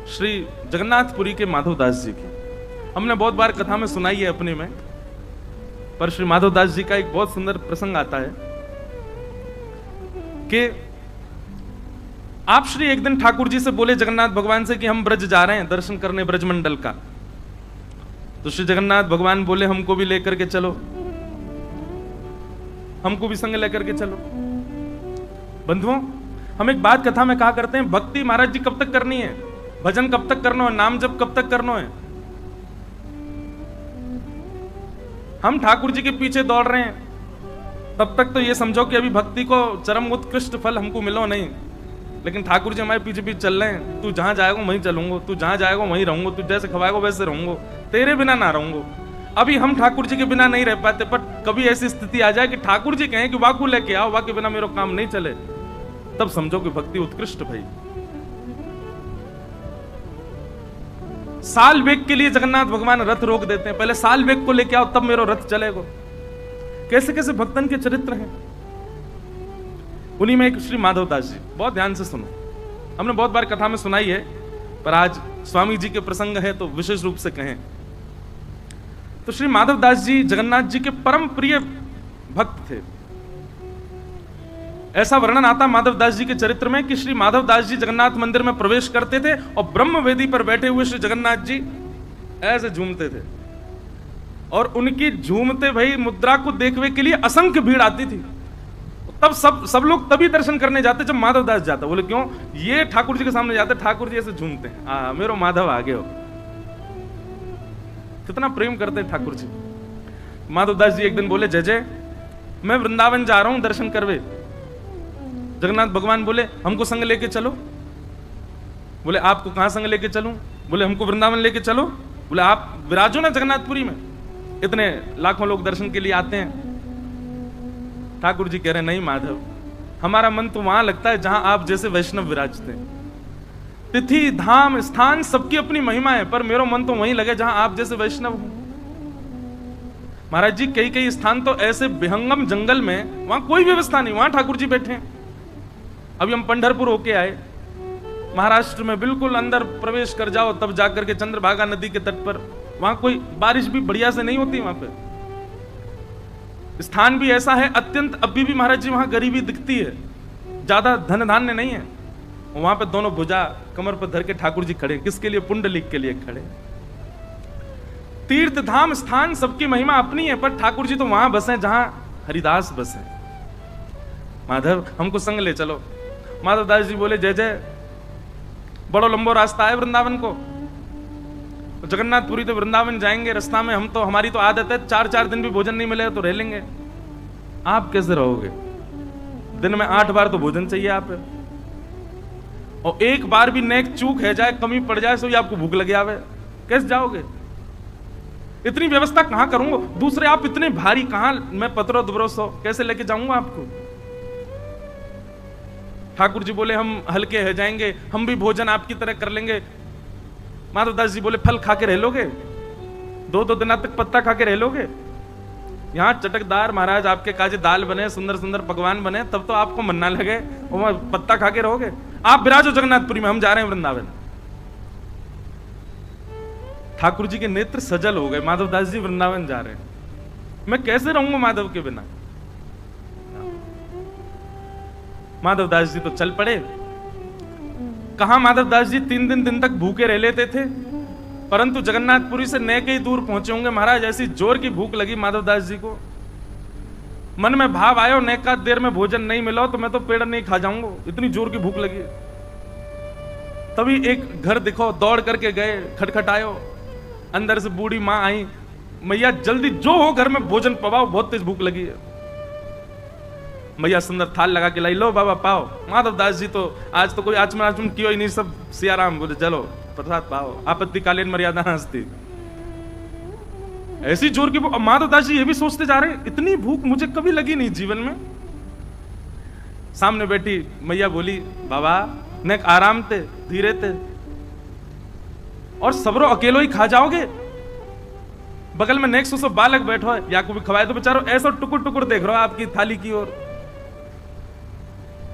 श्री जगन्नाथपुरी के माधवदास जी की। हमने बहुत बार कथा में सुनाई है अपने में, पर श्री माधवदास जी का एक बहुत सुंदर प्रसंग आता है कि आप श्री एक दिन ठाकुर जी से बोले जगन्नाथ भगवान से कि हम ब्रज जा रहे हैं दर्शन करने ब्रजमंडल का। तो श्री जगन्नाथ भगवान बोले हमको भी लेकर के चलो, हमको भी संग लेकर के चलो। बंधुओं, हम एक बात कथा में कहा करते हैं, भक्ति महाराज जी कब तक करनी है, भजन कब तक करना है, नाम जप कब तक करना है। हम ठाकुर जी के पीछे दौड़ रहे हैं तब तक तो ये समझो कि अभी भक्ति को चरम उत्कृष्ट फल हमको मिलो नहीं, लेकिन ठाकुर जी हमारे पीछे पीछे चल रहे हैं। तू जहां जाएगा वहीं चलूंगा, तू जहां जाएगा वहीं रहूंगा, तू जैसे खवाएगा वैसे रहूंगा, तेरे बिना ना रहूंगा। अभी हम ठाकुर जी के बिना नहीं रह पाते, पर कभी ऐसी स्थिति आ जाए कि ठाकुर जी कहें कि वाकू लेके आओ, वाके बिना मेरा काम नहीं चले, तब समझो कि भक्ति उत्कृष्ट भाई। साल वेग के लिए जगन्नाथ भगवान रथ रोक देते हैं, पहले साल वेग को लेके आओ तब मेरा रथ चलेगा। कैसे कैसे भक्तन के चरित्र हैं। उन्हीं में एक श्री माधवदास जी, बहुत ध्यान से सुनो, हमने बहुत बार कथा में सुनाई है, पर आज स्वामी जी के प्रसंग है तो विशेष रूप से कहें। तो श्री माधवदास जी जगन्नाथ जी के परम प्रिय भक्त थे। ऐसा वर्णन आता माधवदास जी के चरित्र में कि श्री माधवदास जी जगन्नाथ मंदिर में प्रवेश करते थे और ब्रह्म वेदी पर बैठे हुए श्री जगन्नाथ जी ऐसे झूमते थे, और उनकी झूमते भाई मुद्रा को देखने के लिए असंख्य भीड़ आती थी। तब सब लोग तभी दर्शन करने जाते जब माधवदास जाता। बोले क्यों? ये ठाकुर जी के सामने जाते, ठाकुर जी ऐसे झूमते हैं, मेरो माधव आगे हो। कितना प्रेम करते हैं ठाकुर जी। माधवदास जी एक दिन बोले जय जय, मैं वृंदावन जा रहा हूं दर्शन करवे। जगन्नाथ भगवान बोले हमको संग लेके चलो। बोले आपको कहां संग लेके चलूं? बोले हमको वृंदावन लेके चलो। बोले आप विराजो ना जगन्नाथपुरी में, इतने लाखों लोग दर्शन के लिए आते हैं। ठाकुर जी कह रहे नहीं माधव, हमारा मन तो वहां लगता है जहां आप जैसे वैष्णव विराजते हैं। तिथि धाम स्थान सबकी अपनी महिमा है, पर मेरा मन तो वहीं लगे जहां आप जैसे वैष्णव हो। महाराज जी कई कई स्थान तो ऐसे विहंगम जंगल में, वहां कोई व्यवस्था नहीं, वहां ठाकुर जी बैठे हैं। अभी हम पंढरपुर होके आए, महाराष्ट्र में बिल्कुल अंदर प्रवेश कर जाओ तब जाकर के चंद्रभागा नदी के तट पर, वहां कोई बारिश भी बढ़िया से नहीं होती। वहां पे स्थान भी ऐसा है अत्यंत, अभी भी महाराज जी वहां गरीबी दिखती है, ज्यादा धन धान्य नहीं है। वहां पे दोनों भुजा कमर पर धर के ठाकुर जी खड़े, किसके लिए? पुंडलिक के लिए खड़े। तीर्थ धाम स्थान सबकी महिमा अपनी है, पर ठाकुर जी तो वहां बसे जहां हरिदास बसे। माधव हमको संग ले चलो। माधवदास जी बोले जय जय, बड़ा लंबा रास्ता है वृंदावन को, जगन्नाथपुरी तो वृंदावन जाएंगे, रास्ता में हम तो, हमारी तो आदत है 4-4 दिन भी भोजन नहीं मिलेगा तो रह लेंगे। आप कैसे रहोगे? दिन में 8 बार तो भोजन चाहिए आप, और एक बार भी नेक चूक है जाए, कमी पड़ जाए तो आपको भूख लगे आवे, कैसे जाओगे? इतनी व्यवस्था कहां करूंगा? दूसरे आप इतने भारी, कहां मैं पत्रो दुबरो सो कैसे लेके जाऊंगा आपको? ठाकुर जी बोले हम हल्के है जाएंगे, हम भी भोजन आपकी तरह कर लेंगे। माधवदास जी बोले फल खा के रह लोगे? 2-2 दिन तक पत्ता खा के रह लोगे? यहाँ चटकदार महाराज आपके काजे दाल बने, सुंदर सुंदर पकवान बने, तब तो आपको मन ना लगे, और पत्ता खा के रहोगे? आप विराजो जगन्नाथपुरी में, हम जा रहे हैं वृंदावन। ठाकुर जी के नेत्र सजल हो गए, माधवदास जी वृंदावन जा रहे हैं, मैं कैसे रहूंगा माधव के बिना? माधवदास जी तो चल पड़े। कहां माधवदास जी 3 दिन तक भूखे रह लेते थे, परंतु जगन्नाथपुरी से नए कई दूर पहुंचे होंगे महाराज, ऐसी जोर की भूख लगी माधवदास जी को, मन में भाव आयो नेका देर में भोजन नहीं मिला तो मैं तो पेड़ नहीं खा जाऊंगा, इतनी जोर की भूख लगी। तभी एक घर दिखो, दौड़ करके गए, खटखटायो, अंदर से बूढ़ी मां आई, मैया जल्दी जो हो घर में भोजन पवाओ, बहुत तेज भूख लगी है। मैया सुंदर थाल लगा के लाई, लो बाबा पाओ। माधवदास जी तो आज तो कोई आचमन किया ही नहीं, सब सियाराम बोले चलो प्रसाद पाओ, आपत्तिकालीन मर्यादा हंसती। ऐसी जोर की भूख। माधवदास जी ये भी सोचते जा रहे हैं इतनी भूख मुझे कभी लगी नहीं जीवन में। सामने बैठी मैया बोली बाबा नेक आराम थे, धीरे थे, और सबरो अकेलो ही खा जाओगे? बगल में नेक सो बालक बैठो है, या को भी खवाए तो बेचारो ऐसा टुकुर टुकुर देख रहा है आपकी थाली की ओर।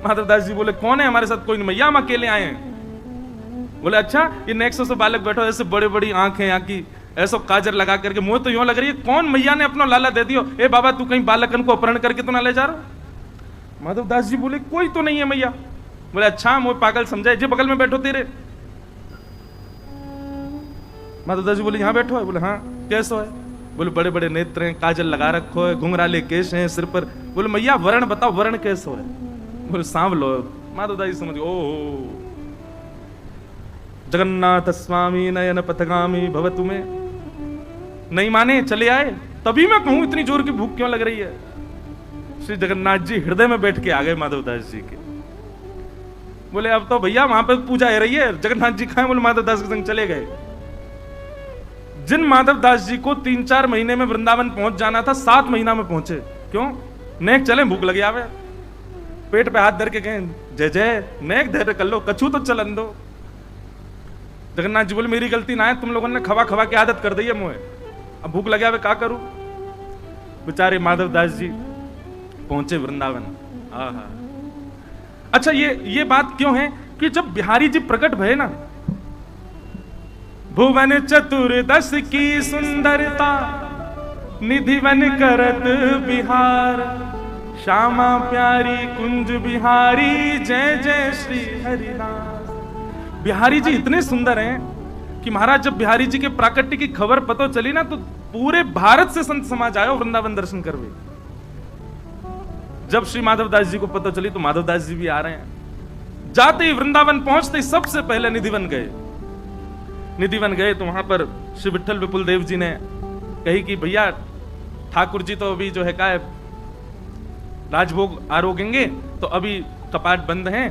माधवदास जी बोले कौन है हमारे साथ? कोई नहीं, मैया हम अकेले आए हैं। बोले अच्छा, ये नेक्सो से बालक बैठो, ऐसे बड़े बड़ी आंखें यहाँ की, ऐसा काजर लगा करके, मुझे तो यूं लग रही है कौन मैया ने अपना लाला दे दियो। ए बाबा तू कहीं बालकन को अपहरण करके तो ना ले जा रहा। माधवदास जी बोले कोई तो नहीं है मैया। बोले अच्छा, मुझे पागल समझाए, जे बगल में बैठो तेरे। माधवदास जी बोले यहाँ बैठो है। बोले हाँ, कैसो है? बोले बड़े बड़े नेत्र हैं, काजल लगा रखो है, घुंघराले केश हैं सिर पर। बोले मैया वर्ण बताओ, वर्ण कैसो है? बोले सांवलो। माधवदास जी समझ, ओ जगन्नाथ स्वामी नयन पथगामी भव तुम्हें। नहीं माने, चले आए। तभी मैं कहूं इतनी जोर की भूख क्यों लग रही है। श्री जगन्नाथ जी हृदय में बैठ के आ गए माधवदास जी के। बोले अब तो भैया वहां पर पूजा हो रही है, जगन्नाथ जी कहां? बोले माधवदास के संग चले गए। जिन माधवदास जी को 3-4 महीने में वृंदावन पहुंच जाना था, 7 महीना में पहुंचे। क्यों? नेक चले, भूख लगी आवे, पेट पे हाथ धर के कहें जय जय, नेक धैर्य कर लो, कछू तो चलन दो। जगन्नाथ जी बोले मेरी गलती ना है, तुम लोगों ने खवा खवा की आदत कर दी है मुझे, अब भूख लगे आवे क्या करूं। बेचारे माधवदास जी पहुंचे वृंदावन। आहा, अच्छा ये बात क्यों है कि जब बिहारी जी प्रकट भये ना, भुवन चतुर्दश की सुंदरता निधिवन करत बिहार, श्यामा प्यारी कुंज बिहारी जय जय श्री हरिदास। बिहारी जी इतने सुंदर हैं कि महाराज जब बिहारी जी के प्राकट्य की खबर पता चली ना, तो पूरे भारत से संत समाज आयो वृंदावन दर्शन करवे। जब श्री माधवदास जी को पता चली तो माधवदास जी भी आ रहे हैं। जाते ही वृंदावन पहुंचते ही सबसे पहले निधिवन गए। निधिवन गए तो वहां पर श्री विठल विपुल देव जी ने कही कि भैया ठाकुर जी तो अभी जो है क्या राजभोग आरोगेंगे, तो अभी कपाट बंद हैं,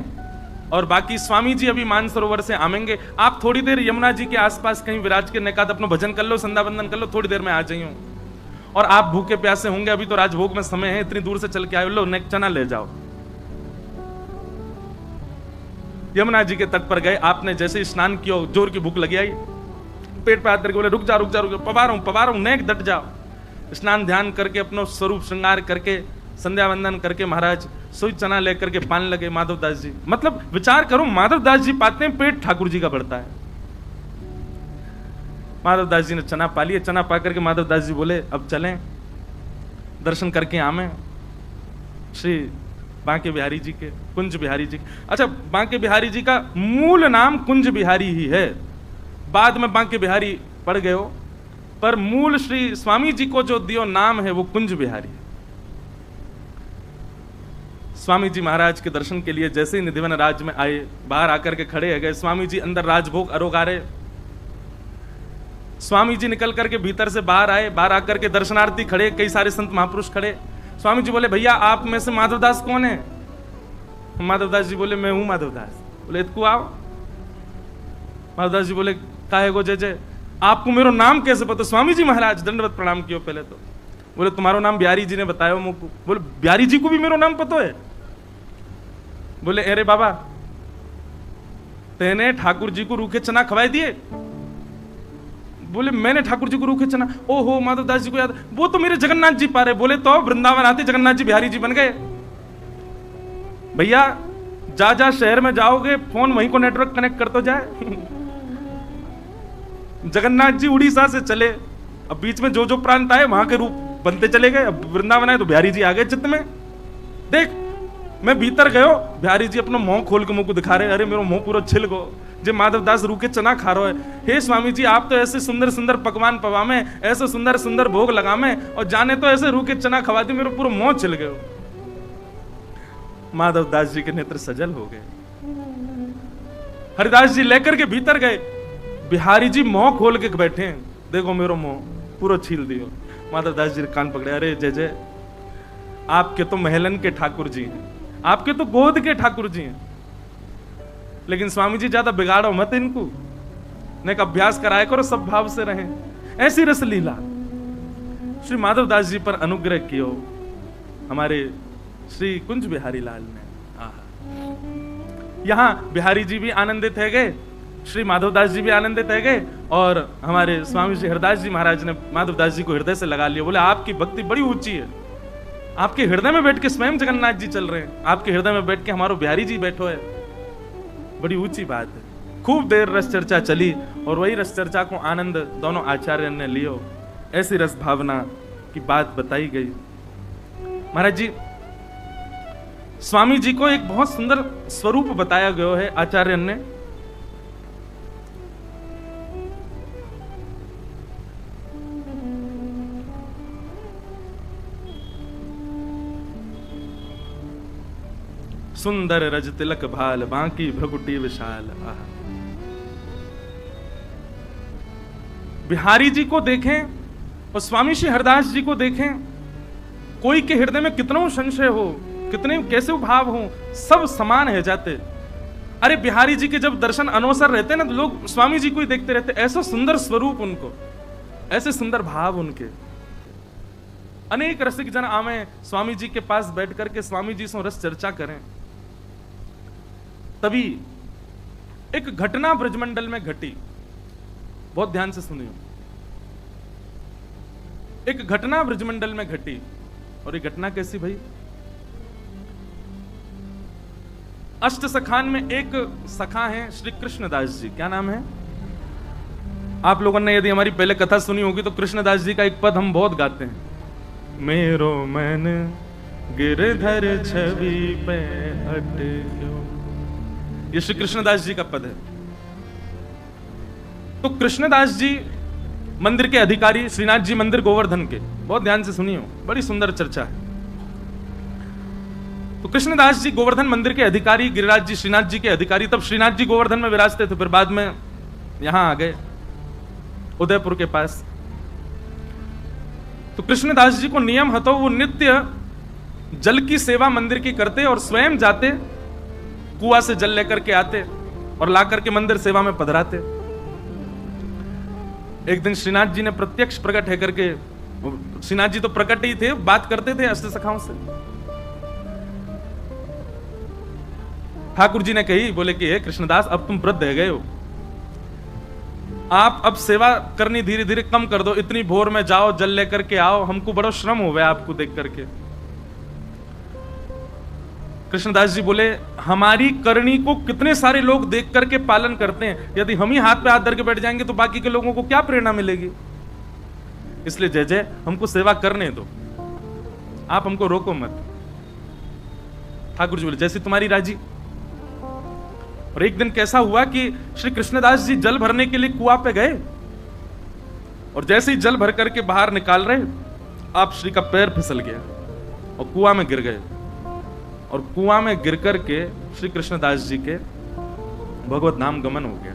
और बाकी स्वामी जी अभी मानसरोवर से आमेंगे, आप थोड़ी देर यमुना जी के आसपास कहीं विराज के नेकाद अपना भजन कर लो, संध्या वंदन कर लो, थोड़ी देर में आ जाइयो। और आप भूखे प्यासे होंगे, अभी तो राजभोग में समय है, इतनी दूर से चल के आए, लो नेक चना ले जाओ। यमुना जी के तट पर गए, आपने जैसे ही स्नान किया, जोर की भूख लगी आई, पेट पे हाथ करके बोले रुक जा रुक जा रुक जा, पवा रहा हूं, नेक डट जाओ। स्नान ध्यान करके अपना स्वरूप श्रृंगार करके संध्या वंदन करके महाराज सुई चना लेकर के पान लगे माधवदास जी। मतलब विचार करो, माधवदास जी पाते हैं, पेट ठाकुर जी का बढ़ता है। माधवदास जी ने चना पा लिया। चना पा करके माधवदास जी बोले अब चलें दर्शन करके आमे श्री बांके बिहारी जी के, कुंज बिहारी जी। अच्छा, बांके बिहारी जी का मूल नाम कुंज बिहारी ही है, बाद में बांके बिहारी पड़ गए हो, पर मूल श्री स्वामी जी को जो दियो नाम है वो कुंज बिहारी है। स्वामी जी महाराज के दर्शन के लिए जैसे ही निधिवन राज में आए, बाहर आकर के खड़े हो गए। स्वामी जी अंदर राजभोग अरोगा रहे। स्वामी जी निकल करके भीतर से बाहर आए, बाहर आकर के दर्शनार्थी खड़े, कई सारे संत महापुरुष खड़े। स्वामी जी बोले भैया आप में से माधवदास कौन है? माधवदास जी बोले मैं हूं माधवदास। बोले इतकू आओ। माधवदास जी बोले काहे गो जय जय, आपको मेरा नाम कैसे पता? स्वामी जी महाराज दंडवत प्रणाम कियो पहले तो। बोले तुम्हारा नाम बिहारी जी ने बताया मुझको। बोले बिहारी जी को भी मेरा नाम पता है? बोले अरे बाबा तेने ठाकुर जी को रूखे चना खवाए दिए? बोले मैंने ठाकुर जी को रूखे चना? ओहो माधवदास जी को याद, वो तो मेरे जगन्नाथ जी पा रहे। बोले तो वृंदावन आते जगन्नाथ जी बिहारी जी बन गए। भैया जा जा शहर में जाओगे, फोन वहीं को नेटवर्क कनेक्ट कर तो जाए। जगन्नाथ जी उड़ीसा से चले, अब बीच में जो जो प्रांत आए वहां के रूप बनते चले गए। अब वृंदावन आए तो बिहारी जी आ गए चित्त में। देख मैं भीतर गयो, बिहारी जी अपना मुंह खोल के मुंह को दिखा रहे, अरे मेरा मुंह पूरा छिल गो, जे माधवदास रूके चना खा रहा है। हे स्वामी जी आप तो ऐसे सुंदर सुंदर पकवान पवा में, ऐसे सुंदर सुंदर भोग लगा में, और जाने तो ऐसे रूके चना खवा दी, मेरा पूरा मुंह छिल गयो। माधवदास जी के नेत्र सजल हो गए। हरिदास जी लेकर के भीतर गए, बिहारी जी मुंह खोल के बैठे हैं, देखो मेरा मुंह पूरा छील दियो। माधवदास जी कान पकड़े, अरे जय जय आपके तो महलन के ठाकुर जी हैं, आपके तो गोद के ठाकुर जी हैं, लेकिन स्वामी जी ज्यादा बिगाड़ो मत इनको, ने का अभ्यास कराया करो, सब भाव से रहें। ऐसी रस लीला श्री माधवदास जी पर अनुग्रह कियो हमारे श्री कुंज बिहारी लाल ने। यहां बिहारी जी भी आनंदित है गए, श्री माधवदास जी भी आनंदित है गए, और हमारे स्वामी श्री हरदास जी महाराज ने माधवदास जी को हृदय से लगा लिया। बोले आपकी भक्ति बड़ी ऊंची है, आपके हृदय में बैठ के स्वयं जगन्नाथ जी चल रहे हैं, आपके हृदय में बैठ के हमारो बिहारी जी बैठो है, बड़ी ऊंची बात है। खूब देर रस चर्चा चली और वही रस चर्चा को आनंद दोनों आचार्य ने लियो। ऐसी रस भावना की बात बताई गई। महाराज जी, स्वामी जी को एक बहुत सुंदर स्वरूप बताया गया है आचार्य ने। सुंदर रज तिलक भाल बांकी भ्रकुटी विशाल। बिहारी जी को देखें और स्वामी श्री हरदास जी को देखें, कोई के हृदय में कितना संशय हो, कितने कैसे भाव हो, सब समान है जाते। अरे बिहारी जी के जब दर्शन अनवसर रहते ना तो लोग स्वामी जी को ही देखते रहते। ऐसा सुंदर स्वरूप उनको, ऐसे सुंदर भाव उनके। अनेक रसिक जन आवे स्वामी जी के पास बैठ करके स्वामी जी से रस चर्चा करें। तभी एक घटना ब्रजमंडल में घटी, बहुत ध्यान से सुनियो। एक घटना ब्रजमंडल में घटी, और ये घटना कैसी भाई? अष्ट सखान में एक सखा है श्री कृष्णदास जी। क्या नाम है? आप लोगों ने यदि हमारी पहले कथा सुनी होगी तो कृष्णदास जी का एक पद हम बहुत गाते हैं। मेरो मन गिरधर छवि पे अटक्यो, ये श्री कृष्णदास जी का पद है। तो कृष्णदास जी मंदिर के अधिकारी, श्रीनाथ जी मंदिर गोवर्धन के, बहुत ध्यान से सुनियो, बड़ी सुंदर चर्चा है। तो कृष्णदास जी गोवर्धन मंदिर के अधिकारी, गिरिराज जी श्रीनाथ जी के अधिकारी। तब श्रीनाथ जी गोवर्धन में विराजते थे, फिर बाद में यहां आ गए उदयपुर के पास। तो कृष्णदास जी को नियम हतो, वो नित्य जल की सेवा मंदिर की करते और स्वयं जाते, कुआं से जल लेकर के आते और ला करके मंदिर सेवा में पधराते। एक दिन श्रीनाथ जी ने प्रत्यक्ष प्रकट है करके, श्रीनाथ जी तो प्रकट ही थे, बात करते थे अष्ट सखाओं से। ठाकुर जी ने कही, बोले कि हे कृष्णदास, अब तुम वृद्ध रह गए हो, आप अब सेवा करनी धीरे धीरे कम कर दो। इतनी भोर में जाओ, जल लेकर के आओ, हमको बड़ा श्रम हो गया आपको देख करके। कृष्णदास जी बोले, हमारी करनी को कितने सारे लोग देख करके पालन करते हैं, यदि हम ही हाथ पे हाथ धर के बैठ जाएंगे तो बाकी के लोगों को क्या प्रेरणा मिलेगी? इसलिए जय जय, हमको सेवा करने दो, आप हमको रोको मत। ठाकुर जी बोले, जैसी तुम्हारी राजी। और एक दिन कैसा हुआ कि श्री कृष्णदास जी जल भरने के लिए कुआं पे गए, और जैसे ही जल भर करके बाहर निकाल रहे, आप श्री का पैर फिसल गया और कुआं में गिर गए। और कुआं में गिर करके श्री कृष्णदास जी के भगवत धाम गमन हो गया,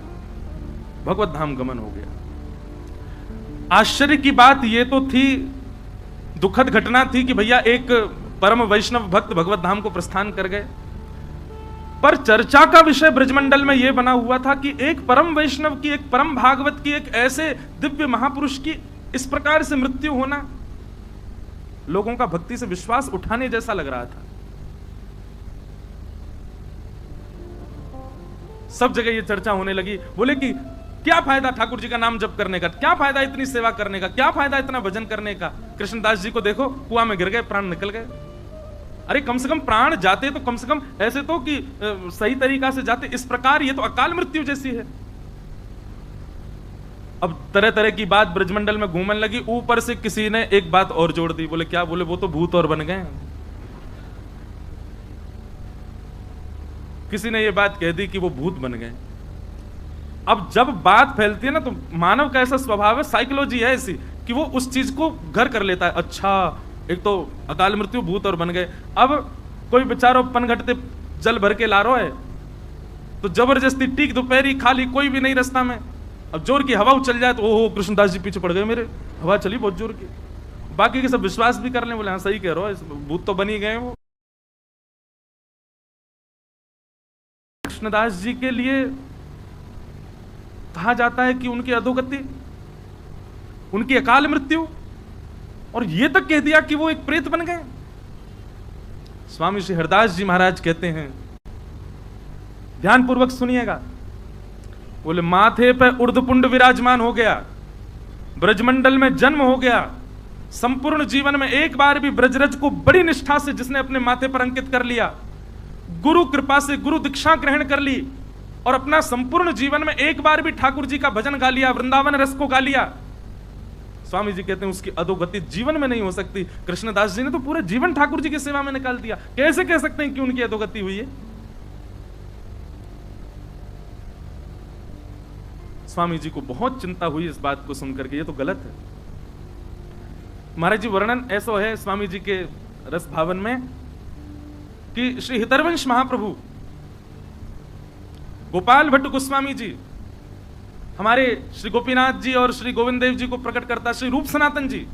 भगवत धाम गमन हो गया। आश्चर्य की बात यह तो थी, दुखद घटना थी कि भैया एक परम वैष्णव भक्त भगवत धाम को प्रस्थान कर गए। पर चर्चा का विषय ब्रजमंडल में यह बना हुआ था कि एक परम वैष्णव की, एक परम भागवत की, एक ऐसे दिव्य महापुरुष की इस प्रकार से मृत्यु होना लोगों का भक्ति से विश्वास उठाने जैसा लग रहा था। सब जगह ये चर्चा होने लगी। बोले कि क्या फायदा ठाकुर जी का नाम जप करने का, क्या फायदा इतनी सेवा करने का, क्या फायदा इतना भजन करने का। कृष्णदास जी को देखो, कुआं में गिर गए, प्राण निकल गए। अरे कम से कम प्राण जाते तो कम से कम ऐसे तो कि सही तरीका से जाते, इस प्रकार ये तो अकाल मृत्यु जैसी है। अब तरह तरह की बात ब्रजमंडल में घूमने लगी। ऊपर से किसी ने एक बात और जोड़ दी। बोले क्या? बोले वो तो भूत और बन गए। किसी ने ये बात कह दी कि वो भूत बन गए। अब जब बात फैलती है ना, तो मानव का ऐसा स्वभाव है, साइकोलॉजी है ऐसी कि वो उस चीज को घर कर लेता है। अच्छा, एक तो अकाल मृत्यु, भूत और बन गए। अब कोई बेचारो पनघटते जल भर के ला रहा है, तो जबरदस्ती टीक दोपहरी खाली, कोई भी नहीं रास्ता में। अब जोर की हवा चल जाए तो ओहो कृष्णदास जी पीछे पड़ गए मेरे, हवा चली बहुत जोर की। बाकी के सब विश्वास भी कर ले, बोले हाँ सही कह रहे हो, भूत तो बन ही गए वो। कृष्णदास जी के लिए कहा जाता है कि उनकी अधोगति, उनकी अकाल मृत्यु, और यह तक कह दिया कि वो एक प्रेत बन गए। स्वामी श्री हरदास जी महाराज कहते हैं, ध्यानपूर्वक सुनिएगा। बोले माथे पर उर्धपुंड विराजमान हो गया, ब्रजमंडल में जन्म हो गया, संपूर्ण जीवन में एक बार भी ब्रजरज को बड़ी निष्ठा से जिसने अपने माथे पर अंकित कर लिया, गुरु कृपा से गुरु दीक्षा ग्रहण कर ली, और अपना संपूर्ण जीवन में एक बार भी ठाकुर जी का भजन गा लिया, वृंदावन रस को गा लिया, स्वामी जी कहते हैं उसकी अधोगति जीवन में नहीं हो सकती। कृष्णदास जी ने तो पूरे जीवन ठाकुर जी की सेवा में निकाल दिया, कैसे कह सकते हैं कि उनकी अधोगति हुई है? स्वामी जी को बहुत चिंता हुई इस बात को सुनकर के, ये तो गलत है। महाराज जी वर्णन ऐसा है स्वामी जी के रस भावन में कि श्री हितरवंश महाप्रभु गोपाल भट्ट गोस्वामी जी, हमारे श्री गोपीनाथ जी और श्री गोविंद देव जी को प्रकट करता श्री रूप सनातन जी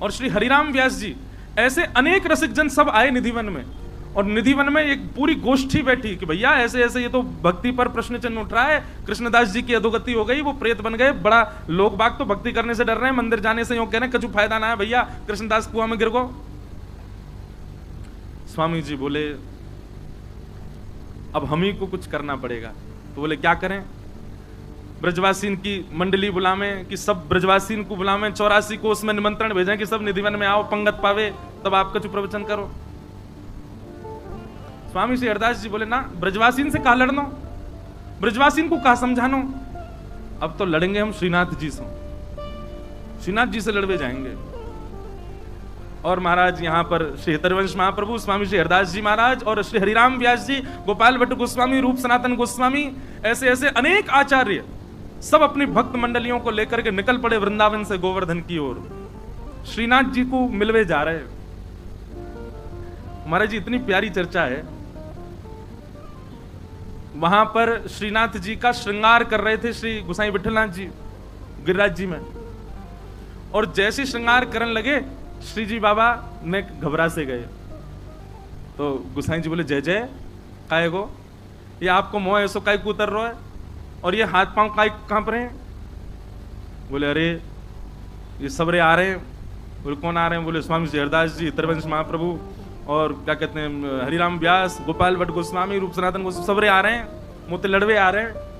और श्री हरिराम व्यास जी, ऐसे अनेक रसिक जन सब आए निधिवन में, और निधिवन में एक पूरी गोष्ठी बैठी कि भैया ऐसे ऐसे ये तो भक्ति पर प्रश्न चिन्ह उठ रहा है, कृष्णदास जी की अधोगति हो गई, वो प्रेत बन गए, बड़ा लोग बाग तो भक्ति करने से डर रहे हैं, मंदिर जाने से यूं कह रहे हैं कुछ फायदा ना है भैया, कृष्णदास कुआं में गिर गो। स्वामी जी बोले अब हम ही को कुछ करना पड़ेगा। तो बोले क्या करें? ब्रजवासीन की मंडली बुलावें कि सब ब्रजवासीन को बुलावें, 84 को उसमें निमंत्रण भेजें कि सब निधिवन में आओ, पंगत पावे, तब आप कछु प्रवचन करो। स्वामी श्री हरदास जी बोले ना, ब्रजवासीन से कहा लड़नो, ब्रजवासीन को कहा समझानो, अब तो लड़ेंगे हम श्रीनाथ जी से, श्रीनाथ जी से लड़वे जाएंगे। और महाराज यहाँ पर श्री हितरवंश महाप्रभु, स्वामी श्री हरदास जी महाराज और श्री हरिराम व्यास जी, गोपाल भट्ट गोस्वामी, रूप सनातन गोस्वामी, ऐसे ऐसे अनेक आचार्य सब अपनी भक्त मंडलियों को लेकर के निकल पड़े वृंदावन से गोवर्धन की ओर, श्रीनाथ जी को मिलवे जा रहे। महाराज जी इतनी प्यारी चर्चा है, वहां पर श्रीनाथ जी का श्रृंगार कर रहे थे श्री गोसाई विठलनाथ जी गिरिराज जी में, और जैसे श्रृंगार करने लगे श्री जी बाबा ने घबरा से गए। तो गोसाई जी बोले जय जय काय गो, ये आपको मोह ऐसो काय को उतर रहा है, और ये हाथ पांव काय कांप रहे हैं? बोले अरे ये सबरे आ रहे हैं। बोले कौन आ रहे हैं? बोले स्वामी श्री हरदास जी, हितरवंश महाप्रभु और क्या कहते हैं हरिराम व्यास, गोपाल भट्ट गोस्वामी, रूप सनातन गोस्वामी, सबरे आ रहे हैं, मोते लड़वे आ रहे हैं।